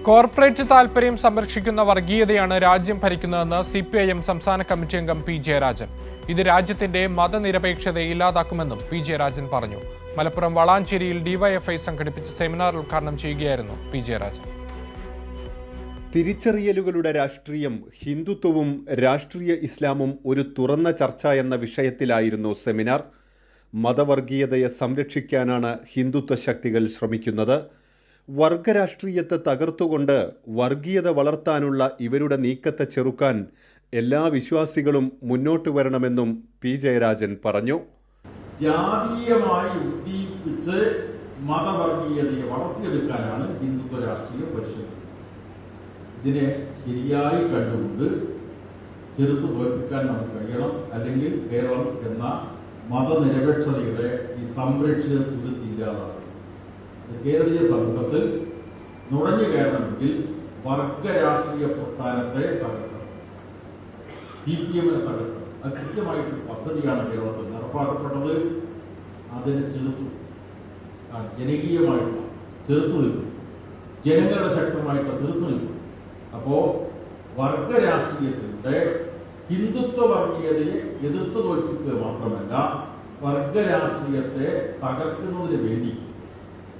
Corporate താൽപര്യം സംരക്ഷിക്കുന്ന വർഗീയതയാണ് രാജ്യം ഭരിക്കുന്നതെന്ന് CPIM സംസ്ഥാന കമ്മിറ്റി അംഗം പി ജയരാജൻ. ഇത് രാജ്യത്തിന്റെ മതനിരപേക്ഷതയെ ഇല്ലാതാക്കുമെന്നും പി ജയരാജൻ പറഞ്ഞു. മലപ്പുറം വളാഞ്ചേരിയിൽ DYFI സംഘടിപ്പിച്ച സെമിനാർ ഉദ്ഘാടനം ചെയ്യുകയായിരുന്നു പി ജയരാജൻ. തിരിച്ചറിയലുകളുടെ രാഷ്ട്രീയം, ഹിന്ദുത്വവും രാഷ്ട്രീയ ഇസ്ലാമും ഒരു തുറന്ന ചർച്ച എന്ന വിഷയത്തിലായിരുന്നു സെമിനാർ. മതവർഗീയതയെ സംരക്ഷിക്കാനാണ് ഹിന്ദുത്വ ശക്തികൾ ശ്രമിക്കുന്നത്. വർഗരാഷ്ട്രീയത്തെ തകർത്തുകൊണ്ട് വർഗീയത വളർത്താനുള്ള ഇവരുടെ നീക്കത്തെ ചെറുക്കാൻ എല്ലാ വിശ്വാസികളും മുന്നോട്ട് വരണമെന്നും പി ജയരാജൻ പറഞ്ഞു. ജാതീയമായി ഉദ്ദീപിച്ച് മതവർഗീയതയെ വളർത്തിയെടുക്കാനാണ് ഹിന്ദുത്വ രാഷ്ട്രീയം പരിശ്രമിക്കുന്നത്. ഇതിനെ ശരിയായി കണ്ടുകൊണ്ട് ചെറുത്തു തോൽപ്പിക്കാൻ നമുക്ക് കഴിയണം. അല്ലെങ്കിൽ കേരളം എന്ന മതനിരപേക്ഷതയുടെ ഈ സംരക്ഷിത തുരുത്തില്ലാതാണ്. കേരളീയ സമൂഹത്തിൽ നുഴഞ്ഞു കയറണമെങ്കിൽ വർഗരാഷ്ട്രീയ പ്രസ്ഥാനത്തെ തകർക്കണം, CPIMനെ തകർക്കണം. അത് കൃത്യമായിട്ടൊരു പദ്ധതിയാണ് കേരളത്തിൽ നടപ്പാക്കപ്പെട്ടത്. അതിനെ ചെറുത്തു ജനകീയമായിട്ടുള്ള ചെറുത്തു നിൽക്കും, ജനങ്ങളുടെ ശക്തമായിട്ടുള്ള ചെറുത്തു നിൽക്കും. അപ്പോൾ വർഗരാഷ്ട്രീയത്തിലൂടെ ഹിന്ദുത്വ വർഗീയതയെ എതിർത്ത് തോൽപ്പിക്കുക മാത്രമല്ല, വർഗരാഷ്ട്രീയത്തെ തകർക്കുന്നതിന് വേണ്ടി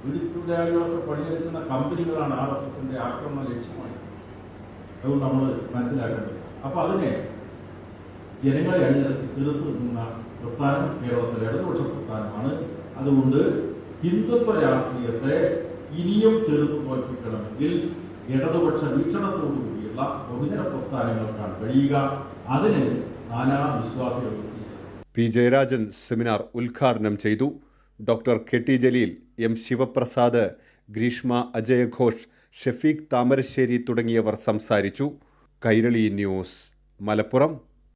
വിരുദ്ധരാളികളൊക്കെ പണിയെടുക്കുന്ന കമ്പനികളാണ് RSSന്റെ ആക്രമണ ലക്ഷ്യമായി. അതുകൊണ്ട് നമ്മൾ മനസ്സിലാക്കേണ്ടത്. അപ്പോൾ അതിനെ ജനങ്ങളെ അണിനിരത്തി ചെറുത്ത് നിന്ന പ്രസ്ഥാനം കേരളത്തിലെ ഇടതുപക്ഷ പ്രസ്ഥാനമാണ്. അതുകൊണ്ട് ഹിന്ദുത്വ രാഷ്ട്രീയത്തെ ഇനിയും ചെറുത്ത് തോൽപ്പിക്കണമെങ്കിൽ ഇടതുപക്ഷ വീക്ഷണത്തോടുകൂടിയുള്ള ബഹുജന പ്രസ്ഥാനങ്ങൾക്കാണ് കഴിയുക. അതിന് നാനാ വിശ്വാസികൾ. പി ജയരാജൻ സെമിനാർ ഉദ്ഘാടനം ചെയ്തു. Doctor KT Jaleel, M Sivaprasad, Greeshma അജയഘോഷ്, ഷഫീഖ് താമരശ്ശേരി തുടങ്ങിയവർ സംസാരിച്ചു. കൈരളി ന്യൂസ്, മലപ്പുറം.